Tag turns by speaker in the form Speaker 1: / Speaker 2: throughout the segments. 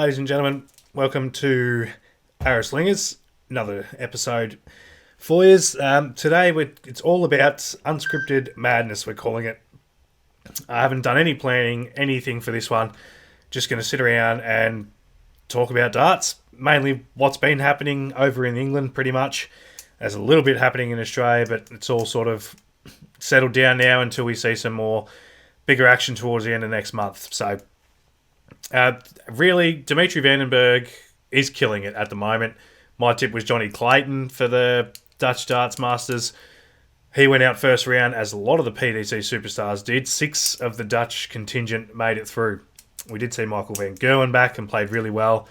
Speaker 1: ladies and gentlemen. Welcome to Slingers, another episode for you. Today, it's all about unscripted madness, we're calling it. I haven't done any planning, anything for this one. Just going to sit around and talk about darts. Mainly what's been happening over in England, pretty much. There's a little bit happening in Australia, but it's all sort of settled down now until we see some more bigger action towards the end of next month. So, really, Dimitri Vandenberg is killing it at the moment. My tip was Johnny Clayton for the Dutch Darts Masters. He went out first round, as a lot of the PDC superstars did. 6 of the Dutch contingent made it through. We did see Michael van Gerwen back and played really well,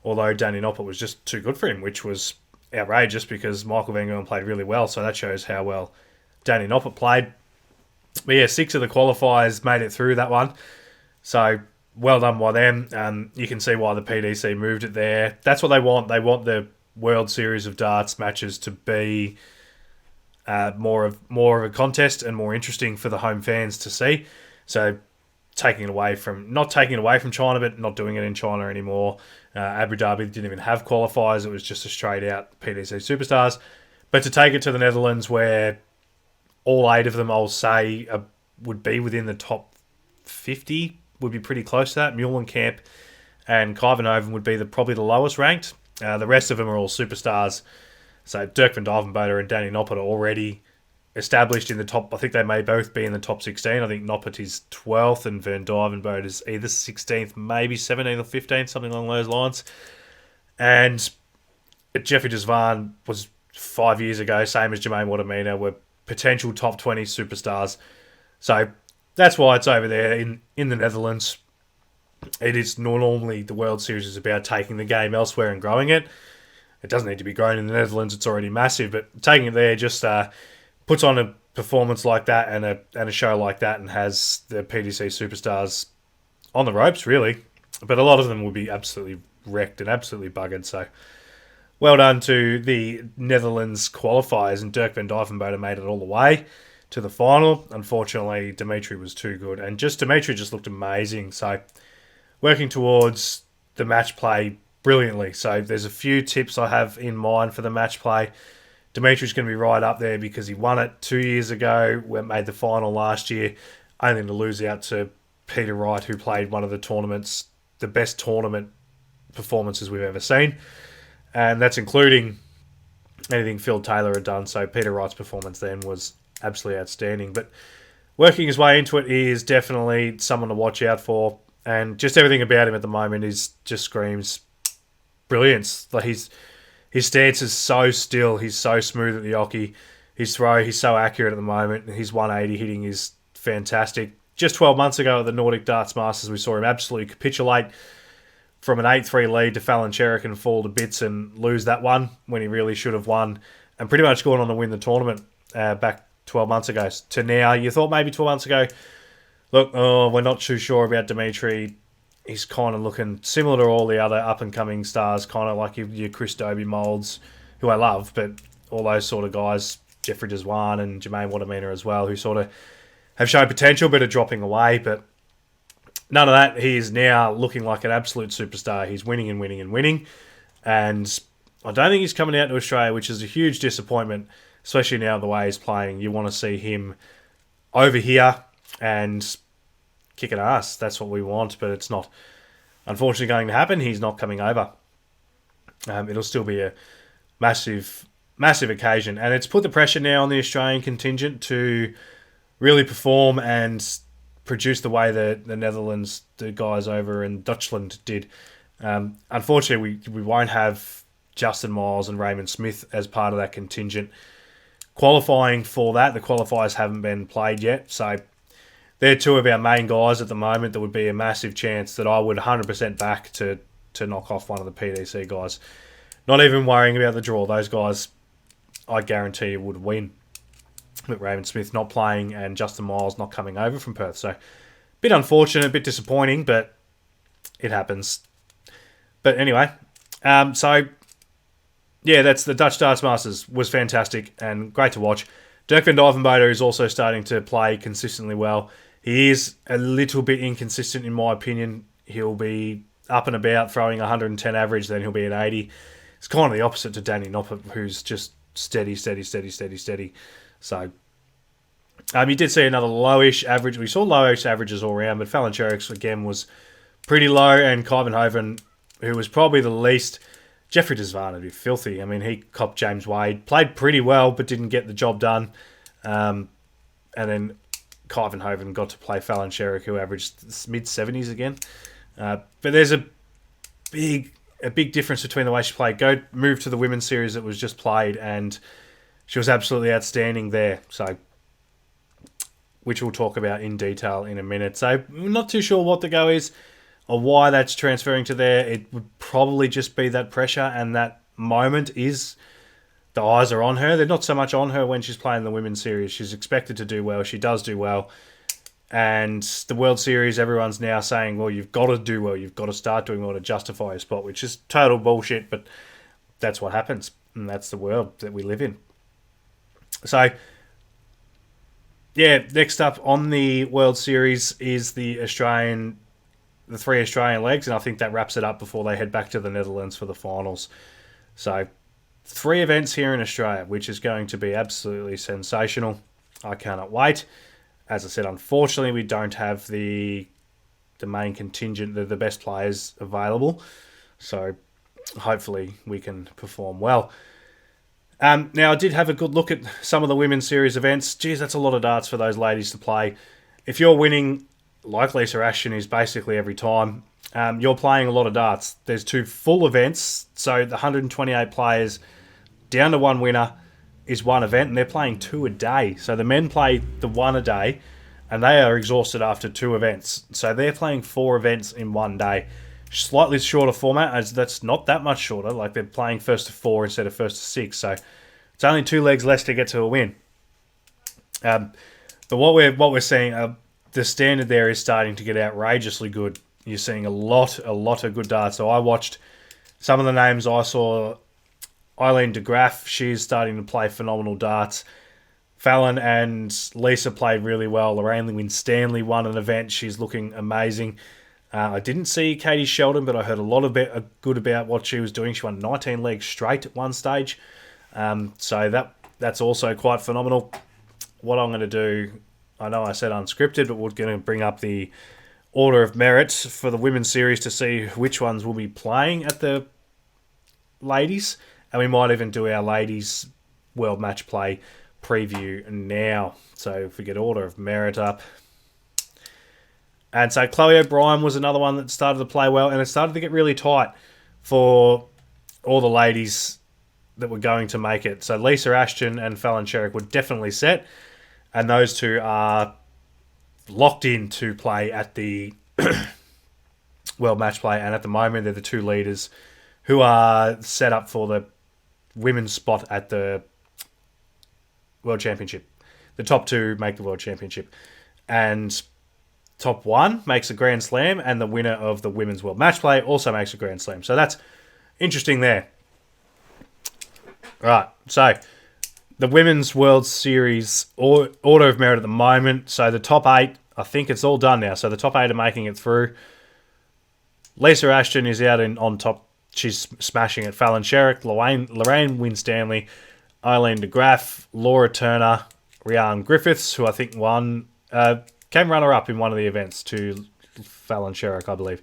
Speaker 1: although Danny Noppert was just too good for him, which was outrageous because Michael van Gerwen played really well, so that shows how well Danny Noppert played. But yeah, 6 of the qualifiers made it through that one. So, well done by them. You can see why the PDC moved it there. That's what they want. They want the World Series of Darts matches to be more of a contest and more interesting for the home fans to see. So, not taking it away from China, but not doing it in China anymore. Abu Dhabi didn't even have qualifiers. It was just a straight out PDC superstars. But to take it to the Netherlands, where all 8 of them, I'll say, would be within the top 50, would be pretty close to that. Meulenkamp and Kuyvenhoven would be probably the lowest ranked. The rest of them are all superstars. So Dirk van Dijvenbode and Danny Noppert are already established in the top. I think they may both be in the top 16. I think Noppert is 12th and van Dijvenbode is either 16th, maybe 17th or 15th, something along those lines. And Jeffrey Desvan was 5 years ago, same as Jermaine Watermina, were potential top 20 superstars. So that's why it's over there in the Netherlands. It is normally the World Series is about taking the game elsewhere and growing it. It doesn't need to be grown in the Netherlands. It's already massive. But taking it there just puts on a performance like that and a show like that and has the PDC superstars on the ropes, really. But a lot of them will be absolutely wrecked and absolutely buggered. So well done to the Netherlands qualifiers. And Dirk van Dijvenbode made it all the way to the final. Unfortunately, Dimitri was too good. And Dimitri just looked amazing. So working towards the match play brilliantly. So there's a few tips I have in mind for the match play. Dimitri's going to be right up there because he won it 2 years ago, made the final last year, only to lose out to Peter Wright, who played one of the best tournament performances we've ever seen. And that's including anything Phil Taylor had done. So Peter Wright's performance then was absolutely outstanding. But working his way into it, he is definitely someone to watch out for. And just everything about him at the moment just screams brilliance. Like his stance is so still. He's so smooth at the oche. His throw, he's so accurate at the moment. His 180 hitting is fantastic. Just 12 months ago at the Nordic Darts Masters, we saw him absolutely capitulate from an 8-3 lead to Fallon Sherrick and fall to bits and lose that one when he really should have won and pretty much gone on to win the tournament back 12 months ago. To now, you thought maybe 12 months ago, look, we're not too sure about Dimitri. He's kind of looking similar to all the other up-and-coming stars, kind of like your Chris Dobie molds, who I love, but all those sort of guys, Jeffrey Deswan and Jermaine Watermina as well, who sort of have shown potential but are dropping away. But none of that. He is now looking like an absolute superstar. He's winning and winning and winning. And I don't think he's coming out to Australia, which is a huge disappointment, especially now the way he's playing. You want to see him over here and kicking ass. That's what we want, but it's not unfortunately going to happen. He's not coming over. It'll still be a massive occasion. And it's put the pressure now on the Australian contingent to really perform and produce the way that the Netherlands, the guys over in Dutchland did. Unfortunately, we won't have Justin Miles and Raymond Smith as part of that contingent. Qualifying for that, the qualifiers haven't been played yet, so they're 2 of our main guys at the moment. There would be a massive chance that I would 100% back to knock off one of the PDC guys. Not even worrying about the draw. Those guys, I guarantee you, would win. But Raymond Smith not playing and Justin Miles not coming over from Perth. So, a bit unfortunate, a bit disappointing, but it happens. But anyway, so yeah, that's the Dutch Darts Masters. Was fantastic and great to watch. Dirk van Dijvenbode is also starting to play consistently well. He is a little bit inconsistent in my opinion. He'll be up and about, throwing 110 average, then he'll be at 80. It's kind of the opposite to Danny Noppert, who's just steady, steady, steady, steady, steady. So, you did see another lowish average. We saw lowish averages all around, but Fallon Sherrick's, again, was pretty low, and Kyvan Hoven, who was probably the least. Jeffrey Desvane would be filthy. I mean, he copped James Wade, played pretty well, but didn't get the job done. And then Kyvan Hoven got to play Fallon Sherrick, who averaged mid-70s again. But there's a big difference between the way she played. Move to the women's series that was just played, and she was absolutely outstanding there. So, which we'll talk about in detail in a minute. So, I'm not too sure what the go is or why that's transferring to there. It would probably just be that pressure, and that moment is the eyes are on her. They're not so much on her when she's playing the women's series. She's expected to do well. She does do well. And the World Series, everyone's now saying, well, you've got to do well. You've got to start doing well to justify a spot, which is total bullshit, but that's what happens. And that's the world that we live in. So, yeah, next up on the World Series is the three Australian legs, and I think that wraps it up before they head back to the Netherlands for the finals. So, 3 events here in Australia, which is going to be absolutely sensational. I cannot wait. As I said, unfortunately, we don't have the main contingent, the best players available. So, hopefully, we can perform well. Now, I did have a good look at some of the women's series events. Geez, that's a lot of darts for those ladies to play. If you're winning, like Lisa Ashton is basically every time, you're playing a lot of darts. There's 2 full events, so the 128 players down to 1 winner is 1 event, and they're playing 2 a day. So the men play the 1 a day, and they are exhausted after 2 events. So they're playing 4 events in 1 day. Slightly shorter format, as that's not that much shorter. Like, they're playing first to 4 instead of first to 6. So it's only 2 legs less to get to a win. But what we're seeing, the standard there is starting to get outrageously good. You're seeing a lot of good darts. So I watched some of the names I saw. Eileen de Graaf, she's starting to play phenomenal darts. Fallon and Lisa played really well. Lorraine Winstanley won an event. She's looking amazing. I didn't see Katie Sheldon, but I heard a lot of good about what she was doing. She won 19 legs straight at one stage. So that's also quite phenomenal. What I'm going to do, I know I said unscripted, but we're going to bring up the order of merit for the women's series to see which ones will be playing at the ladies. And we might even do our ladies' world match play preview now. So if we get order of merit up. And so Chloe O'Brien was another one that started to play well, and it started to get really tight for all the ladies that were going to make it. So Lisa Ashton and Fallon Sherrick were definitely set, and those 2 are locked in to play at the world match play, and at the moment they're the 2 leaders who are set up for the women's spot at the World Championship. The top 2 make the World Championship. And top 1 makes a Grand Slam, and the winner of the Women's World Match Play also makes a Grand Slam. So that's interesting there. Right, so the Women's World Series order of merit at the moment. So the top 8, I think it's all done now. So the top 8 are making it through. Lisa Ashton is out on top. She's smashing it. Fallon Sherrick, Lorraine Winstanley, Eileen de Graaf, Laura Turner, Rhiannon Griffiths, who I think came runner-up in one of the events to Fallon Sherrick, I believe.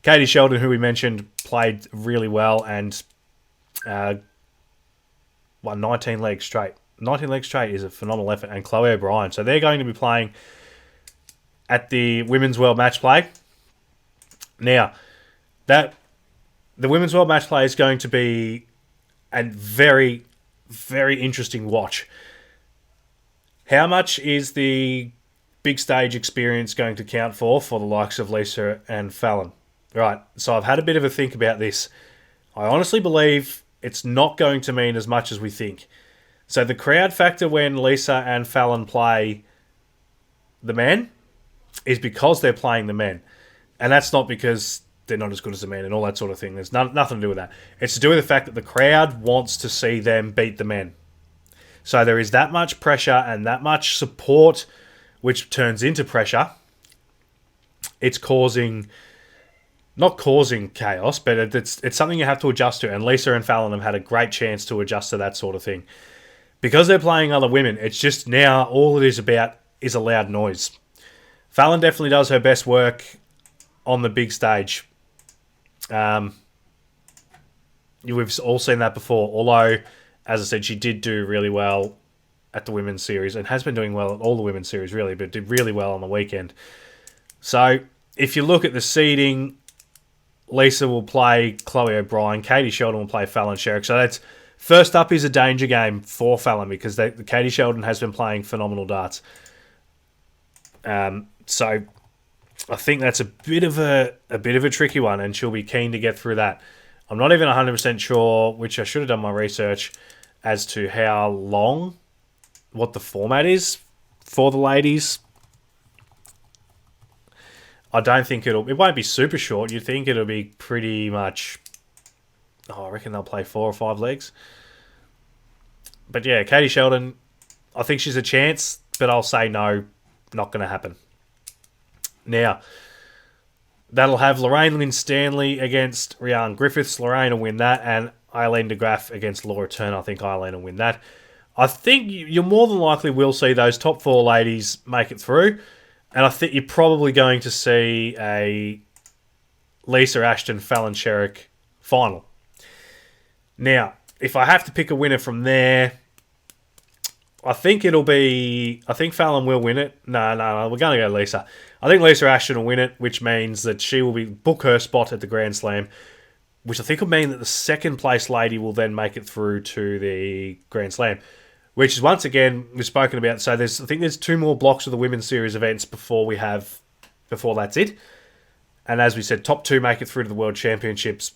Speaker 1: Katie Sheldon, who we mentioned, played really well and won 19 legs straight. 19 legs straight is a phenomenal effort. And Chloe O'Brien. So they're going to be playing at the Women's World Match Play. Now, the Women's World Match Play is going to be a very, very interesting watch. How much is the big stage experience going to count for the likes of Lisa and Fallon? Right, so I've had a bit of a think about this. I honestly believe it's not going to mean as much as we think. So the crowd factor when Lisa and Fallon play the men is because they're playing the men. And that's not because they're not as good as the men and all that sort of thing. There's nothing to do with that. It's to do with the fact that the crowd wants to see them beat the men. So there is that much pressure and that much support, which turns into pressure. It's causing not causing chaos, but it's something you have to adjust to. And Lisa and Fallon have had a great chance to adjust to that sort of thing. Because they're playing other women, it's just now all it is about is a loud noise. Fallon definitely does her best work on the big stage. We've all seen that before, although, as I said, she did do really well at the women's series and has been doing well at all the women's series, really, but did really well on the weekend. So, if you look at the seeding, Lisa will play Chloe O'Brien, Katie Sheldon will play Fallon Sherrick. So that's first up is a danger game for Fallon because Katie Sheldon has been playing phenomenal darts. So I think that's a bit of a tricky one, and she'll be keen to get through that. I'm not even 100% sure, which I should have done my research as to how long, what the format is for the ladies. I don't think it won't be super short. You'd think it'll be pretty much, I reckon they'll play 4 or 5 legs. But yeah, Katie Sheldon, I think she's a chance, but I'll say no, not going to happen. Now, that'll have Lorraine Lynn-Stanley against Rhiannon Griffiths. Lorraine will win that, and Eileen de Graaf against Laura Turner. I think Eileen will win that. I think you more than likely will see those top 4 ladies make it through. And I think you're probably going to see a Lisa Ashton, Fallon Sherrick final. Now, if I have to pick a winner from there, I think Fallon will win it. No, we're going to go Lisa. I think Lisa Ashton will win it, which means that she will book her spot at the Grand Slam, which I think will mean that the second place lady will then make it through to the Grand Slam. Which is, once again, we've spoken about. So I think there's 2 more blocks of the Women's Series events before that's it. And as we said, top 2 make it through to the World Championships.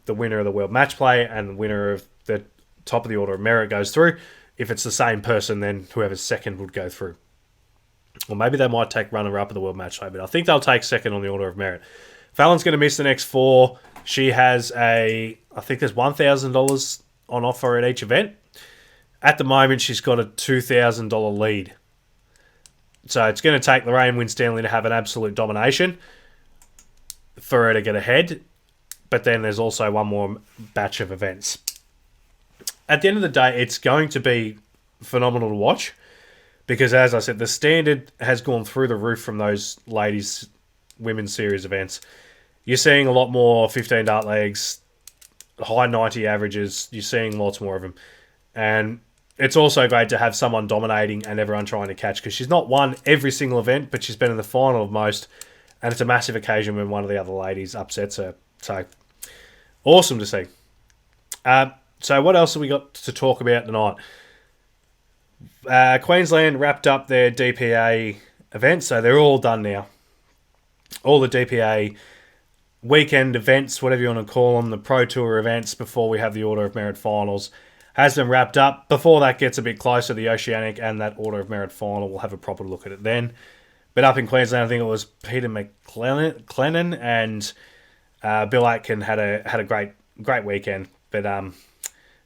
Speaker 1: The winner of the World Match Play and the winner of the top of the Order of Merit goes through. If it's the same person, then whoever's second would go through. Or maybe they might take runner-up of the World Match Play, but I think they'll take second on the Order of Merit. Fallon's going to miss the next 4. She has I think there's $1,000 on offer at each event. At the moment, she's got a $2,000 lead. So it's going to take Lorraine Winstanley to have an absolute domination for her to get ahead. But then there's also one more batch of events. At the end of the day, it's going to be phenomenal to watch. Because as I said, the standard has gone through the roof from those ladies' women's series events. You're seeing a lot more 15 dart legs, high 90 averages. You're seeing lots more of them. And it's also great to have someone dominating and everyone trying to catch, because she's not won every single event, but she's been in the final of most, and it's a massive occasion when one of the other ladies upsets her. So, awesome to see. So what else have we got to talk about tonight? Queensland wrapped up their DPA events, so they're all done now. All the DPA weekend events, whatever you want to call them, the Pro Tour events before we have the Order of Merit finals, has been wrapped up. Before that gets a bit closer, the Oceanic and that Order of Merit final, we'll have a proper look at it then. But up in Queensland, I think it was Peter McLennan and Bill Atkin had a great weekend. But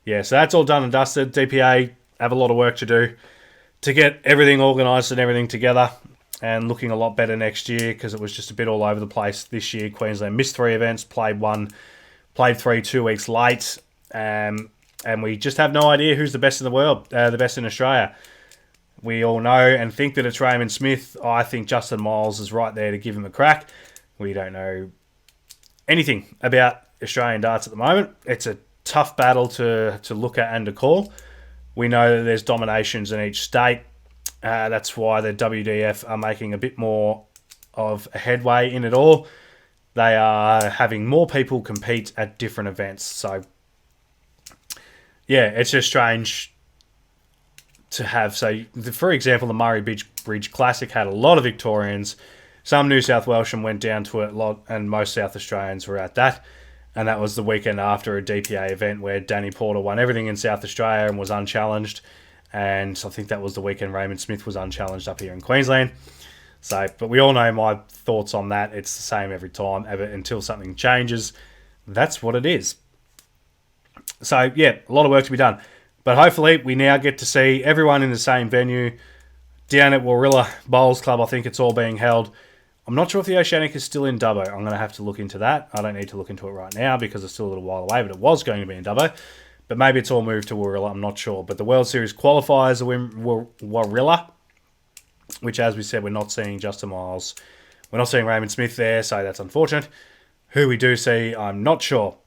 Speaker 1: yeah, so that's all done and dusted. DPA have a lot of work to do to get everything organised and everything together, and looking a lot better next year, because it was just a bit all over the place this year. Queensland missed 3 events, played 1, played 3 2 weeks late. And we just have no idea who's the best in the world, the best in Australia. We all know and think that it's Raymond Smith. I think Justin Miles is right there to give him a crack. We don't know anything about Australian darts at the moment. It's a tough battle to look at and to call. We know that there's dominations in each state. That's why the WDF are making a bit more of a headway in it all. They are having more people compete at different events. So, yeah, it's just strange to have. So, for example, the Murray Bridge Classic had a lot of Victorians. Some New South Welshmen went down to it a lot, and most South Australians were at that. And that was the weekend after a DPA event where Danny Porter won everything in South Australia and was unchallenged. And I think that was the weekend Raymond Smith was unchallenged up here in Queensland. So, but we all know my thoughts on that. It's the same every time, until something changes. That's what it is. So, yeah, a lot of work to be done. But hopefully we now get to see everyone in the same venue down at Warilla Bowls Club. I think it's all being held. I'm not sure if the Oceanic is still in Dubbo. I'm going to have to look into that. I don't need to look into it right now because it's still a little while away, but it was going to be in Dubbo. But maybe it's all moved to Warilla. I'm not sure. But the World Series qualifiers are in Warilla, which, as we said, we're not seeing Justin Miles. We're not seeing Raymond Smith there, so that's unfortunate. Who we do see, I'm not sure.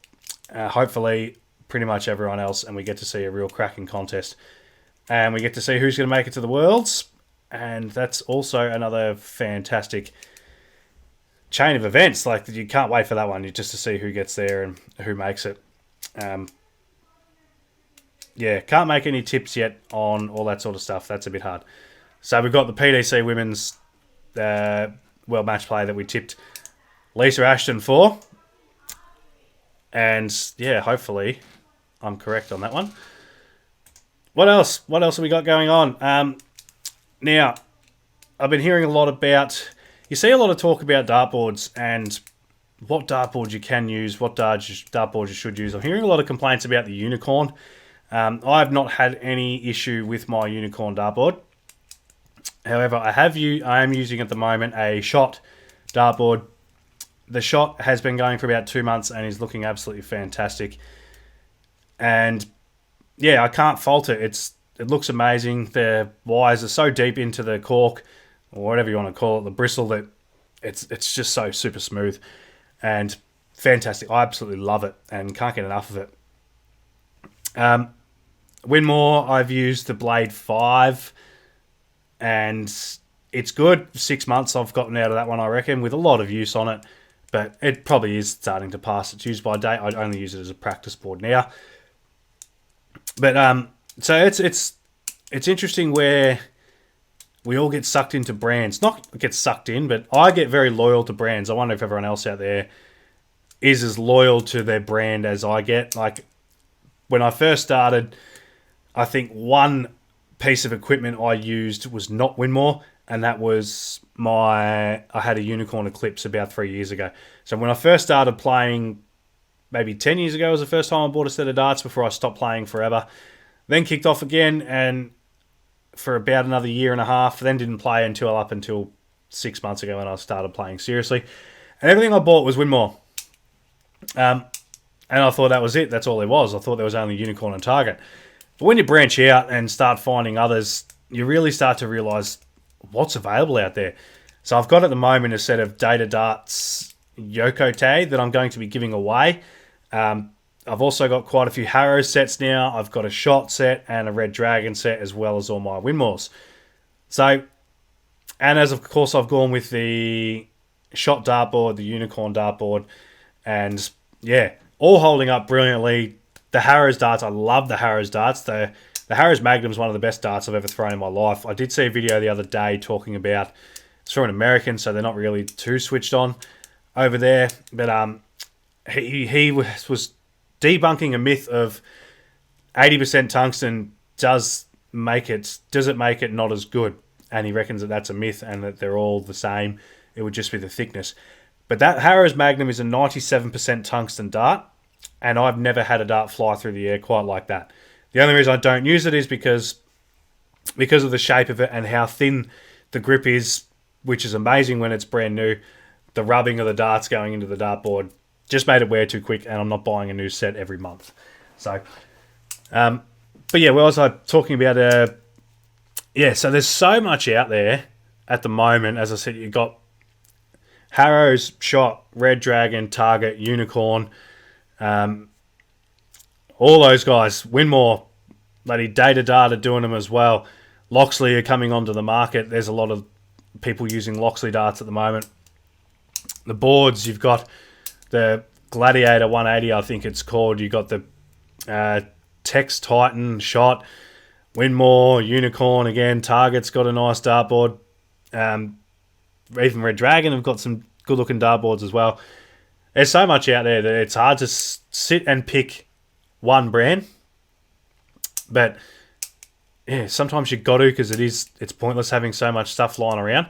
Speaker 1: Hopefully, pretty much everyone else, and we get to see a real cracking contest. And we get to see who's going to make it to the Worlds. And that's also another fantastic chain of events. Like, you can't wait for that one, just to see who gets there and who makes it. Can't make any tips yet on all that sort of stuff. That's a bit hard. So we've got the PDC Women's World Match Play that we tipped Lisa Ashton for. And, yeah, hopefully I'm correct on that one. What else? What else have we got going on? Now, I've been hearing a lot about... You see a lot of talk about dartboards and what dartboards you can use, what dartboards you should use. I'm hearing a lot of complaints about the Unicorn. I've not had any issue with my Unicorn dartboard. However, I am using at the moment a Shot dartboard. The Shot has been going for about 2 months and is looking absolutely fantastic. And yeah, I can't fault it. It looks amazing. The wires are so deep into the cork, or whatever you want to call it, the bristle, that it's just so super smooth and fantastic. I absolutely love it and can't get enough of it. Winmore, I've used the Blade 5 and it's good. 6 months I've gotten out of that one, I reckon, with a lot of use on it. But it probably is starting to pass its use by date. I'd only use it as a practice board now. But so it's interesting where we all get sucked into brands. Not get sucked in, but I get very loyal to brands. I wonder if everyone else out there is as loyal to their brand as I get. Like, when I first started, I think one piece of equipment I used was not Winmore, and that was I had a Unicorn Eclipse about 3 years ago. So when I first started playing, maybe 10 years ago was the first time I bought a set of darts before I stopped playing forever. Then kicked off again, and for about another year and a half, then didn't play until 6 months ago when I started playing seriously. And everything I bought was Winmore. And I thought that was it. That's all there was. I thought there was only Unicorn and Target. But when you branch out and start finding others, you really start to realise what's available out there. So I've got at the moment a set of Data Darts Yoko Tag that I'm going to be giving away. I've also got quite a few Harrow sets now. I've got a Shot set and a Red Dragon set, as well as all my Winmores. So, and as of course I've gone with the Shot dartboard, the Unicorn dartboard, and yeah, all holding up brilliantly. The Harrows darts, I love the Harrows darts. The Harrows Magnum is one of the best darts I've ever thrown in my life. I did see a video the other day talking about, it's from an American, so they're not really too switched on over there. But he was debunking a myth of 80% tungsten does it make it not as good, and he reckons that that's a myth and that they're all the same. It would just be the thickness. But that Harrows Magnum is a 97% tungsten dart, and I've never had a dart fly through the air quite like that. The only reason I don't use it is because of the shape of it and how thin the grip is, which is amazing when it's brand new. The rubbing of the darts going into the dartboard just made it wear too quick, and I'm not buying a new set every month. So, but yeah, what was I talking about? So there's so much out there at the moment. As I said, you've got Harrows, Shot, Red Dragon, Target, Unicorn, all those guys. Winmore, bloody Data Dart are doing them as well. Loxley are coming onto the market. There's a lot of people using Loxley darts at the moment. The boards, you've got the Gladiator 180, I think it's called. You've got the Tex Titan, Shot, Winmore, Unicorn again. Target's got a nice dartboard. Even Red Dragon have got some good-looking dartboards as well. There's so much out there that it's hard to sit and pick one brand. But yeah, sometimes you got to, because it's pointless having so much stuff lying around.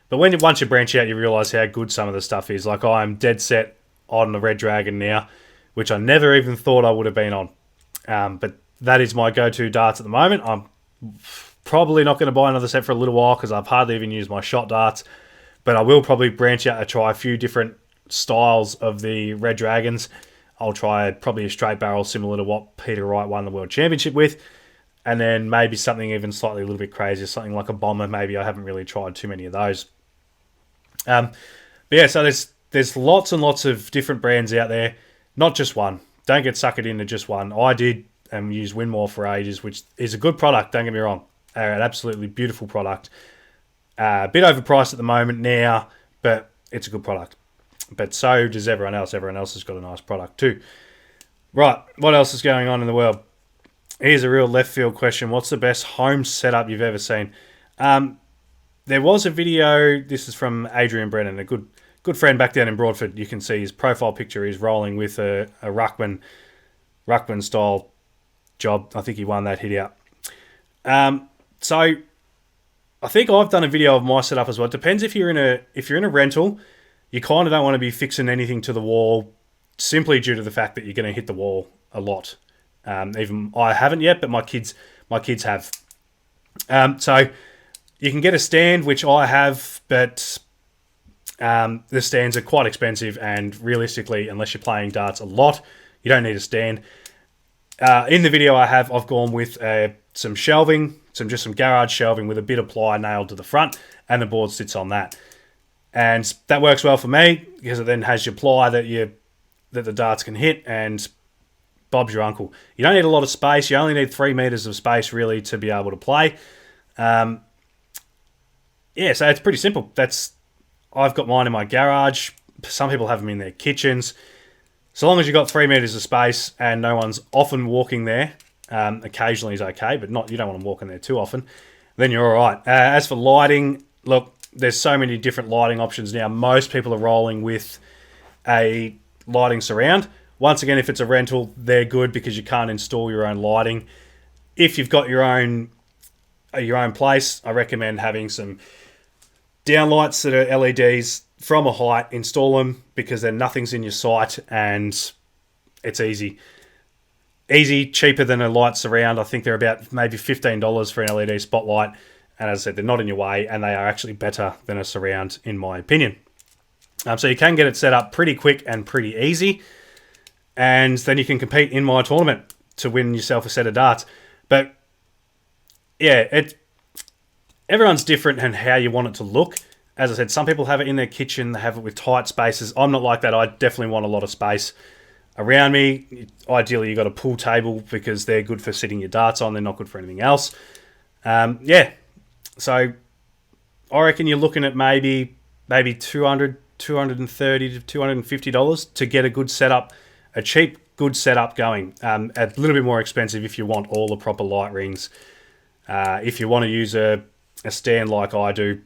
Speaker 1: But once you branch out, you realise how good some of the stuff is. Like, I'm dead set on the Red Dragon now, which I never even thought I would have been on. But that is my go-to darts at the moment. I'm probably not going to buy another set for a little while because I've hardly even used my Shot darts. but I will probably branch out and try a few different styles of the Red Dragons. I'll try probably a straight barrel similar to what Peter Wright won the World Championship with, and then maybe something even slightly a little bit crazier, something like a bomber. Maybe I haven't really tried too many of those. But yeah, so there's lots and lots of different brands out there, not just one. Don't get suckered into just one. I did and used Winmore for ages, which is a good product, don't get me wrong. An absolutely beautiful product. A bit overpriced at the moment now, but it's a good product. But so does everyone else. Everyone else has got a nice product too. Right, what else is going on in the world? Here's a real left field question. What's the best home setup you've ever seen? There was a video, this is from Adrian Brennan, a good friend back down in Broadford. You can see his profile picture. He's rolling with a Ruckman style job. I think he won that hit out. So I think I've done a video of my setup as well. It depends if you're in a rental, you kind of don't want to be fixing anything to the wall simply due to the fact that you're going to hit the wall a lot. Even I haven't yet, but my kids have. So you can get a stand, which I have, but the stands are quite expensive, and realistically, unless you're playing darts a lot, you don't need a stand. In the video I've gone with some shelving, just some garage shelving with a bit of ply nailed to the front, and the board sits on that. And that works well for me because it then has your ply that the darts can hit, and Bob's your uncle. You don't need a lot of space. You only need 3 meters of space really to be able to play. So it's pretty simple. I've got mine in my garage. Some people have them in their kitchens. So long as you've got 3 meters of space and no one's often walking there, occasionally is okay, but you don't want them walking there too often, then you're all right. As for lighting, look, there's so many different lighting options now. Most people are rolling with a lighting surround. Once again, if it's a rental, they're good because you can't install your own lighting. If you've got your own place, I recommend having some downlights that are LEDs from a height. Install them because then nothing's in your sight and it's easy. Cheaper than a light surround. I think they're about maybe $15 for an LED spotlight. And as I said, they're not in your way, and they are actually better than a surround, in my opinion. So you can get it set up pretty quick and pretty easy, and then you can compete in my tournament to win yourself a set of darts. But yeah, everyone's different and how you want it to look. As I said, some people have it in their kitchen, they have it with tight spaces. I'm not like that. I definitely want a lot of space around me. Ideally, you've got a pool table because they're good for sitting your darts on. They're not good for anything else. So I reckon you're looking at maybe $230 to $250 to get a good setup, a cheap, good setup going. A little bit more expensive if you want all the proper light rings. If you want to use a stand like I do,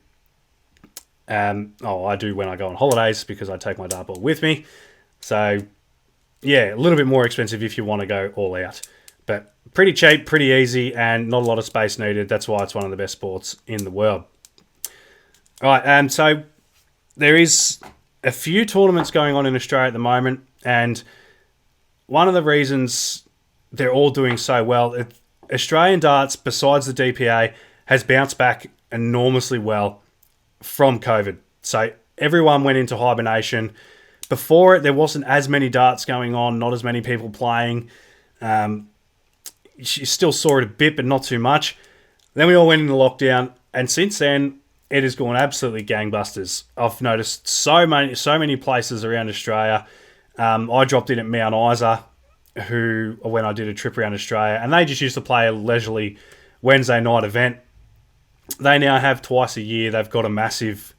Speaker 1: I do when I go on holidays because I take my dartboard with me. So yeah, a little bit more expensive if you want to go all out. But pretty cheap, pretty easy, and not a lot of space needed. That's why it's one of the best sports in the world. All right, so there is a few tournaments going on in Australia at the moment, and one of the reasons they're all doing so well, Australian darts, besides the DPA, has bounced back enormously well from COVID. So everyone went into hibernation. Before it, there wasn't as many darts going on, not as many people playing. You still saw it a bit, but not too much. Then we all went into lockdown, and since then, it has gone absolutely gangbusters. I've noticed so many places around Australia. I dropped in at Mount Isa, when I did a trip around Australia, and they just used to play a leisurely Wednesday night event. They now have twice a year. They've got a massive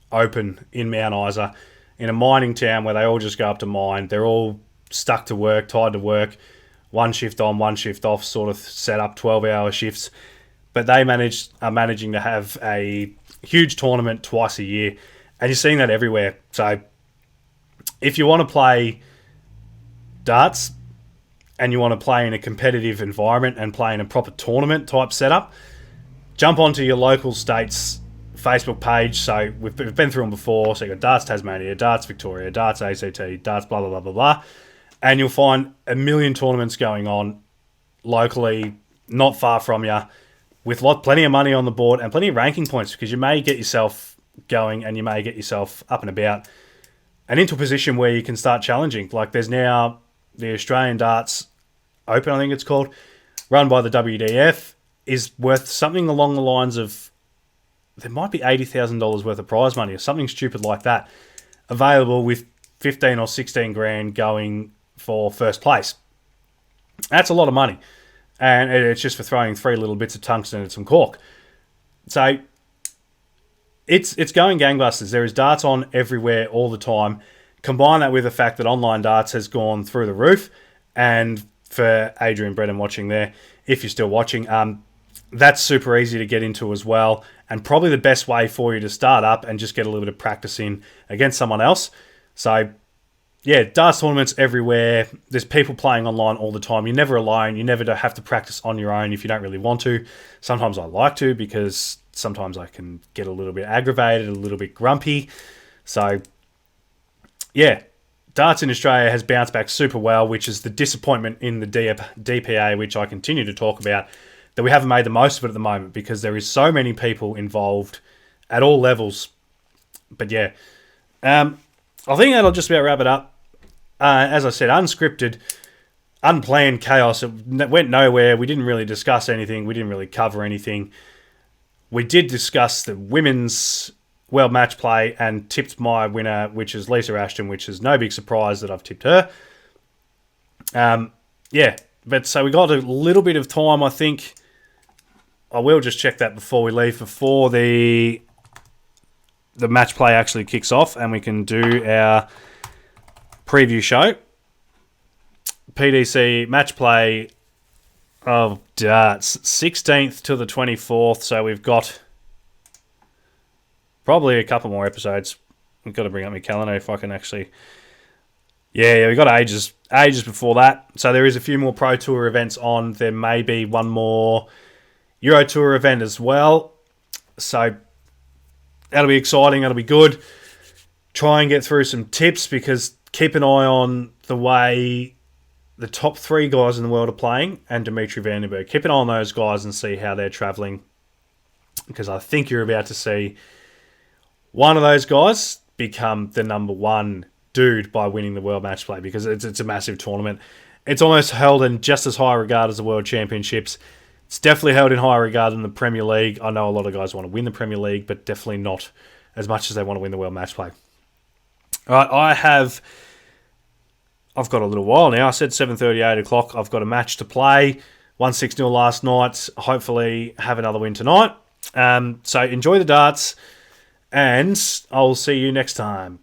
Speaker 1: open in Mount Isa, in a mining town where they all just go up to mine. They're all stuck to work, tied to work. One shift on, one shift off, sort of set up 12-hour shifts. But they are managing to have a huge tournament twice a year. And you're seeing that everywhere. So if you want to play darts and you want to play in a competitive environment and play in a proper tournament type setup, jump onto your local state's Facebook page. So we've been through them before. So you've got Darts Tasmania, Darts Victoria, Darts ACT, Darts blah, blah, blah, blah, blah. And you'll find a million tournaments going on locally, not far from you, with plenty of money on the board and plenty of ranking points, because you may get yourself going, and you may get yourself up and about and into a position where you can start challenging. Like there's now the Australian Darts Open, I think it's called, run by the WDF, is worth something along the lines of, there might be $80,000 worth of prize money or something stupid like that, available with 15 or 16 grand going for first place. That's a lot of money. And it's just for throwing 3 little bits of tungsten at some cork. So it's going gangbusters. There is darts on everywhere all the time. Combine that with the fact that online darts has gone through the roof. And for Adrian Brennan watching there, if you're still watching, that's super easy to get into as well. And probably the best way for you to start up and just get a little bit of practice in against someone else. So yeah, darts tournaments everywhere. There's people playing online all the time. You're never alone. You never have to practice on your own if you don't really want to. Sometimes I like to, because sometimes I can get a little bit aggravated, a little bit grumpy. So yeah, darts in Australia has bounced back super well, which is the disappointment in the DPA, which I continue to talk about, that we haven't made the most of it at the moment, because there is so many people involved at all levels. But yeah, I think that'll just about wrap it up. As I said, unscripted, unplanned chaos. It went nowhere. We didn't really discuss anything. We didn't really cover anything. We did discuss the women's world match play and tipped my winner, which is Lisa Ashton, which is no big surprise that I've tipped her. Yeah, but so we got a little bit of time, I think. I will just check that before we leave, before the match play actually kicks off, and we can do our preview show. PDC match play of darts, 16th to the 24th. So we've got probably a couple more episodes. I've got to bring up my calendar if I can actually. Yeah, we got ages before that. So there is a few more Pro Tour events on. There may be one more Euro Tour event as well. So that'll be exciting. That'll be good. Try and get through some tips, because keep an eye on the way the top 3 guys in the world are playing, and Dimitri Van den Bergh. Keep an eye on those guys and see how they're travelling, because I think you're about to see one of those guys become the number 1 dude by winning the World Match Play, because it's a massive tournament. It's almost held in just as high regard as the World Championships. It's definitely held in higher regard than the Premier League. I know a lot of guys want to win the Premier League, but definitely not as much as they want to win the World Match Play. All right, I've got a little while now. I said 7:30, 8 o'clock. I've got a match to play. 1-6-0 last night. Hopefully have another win tonight. So enjoy the darts, and I'll see you next time.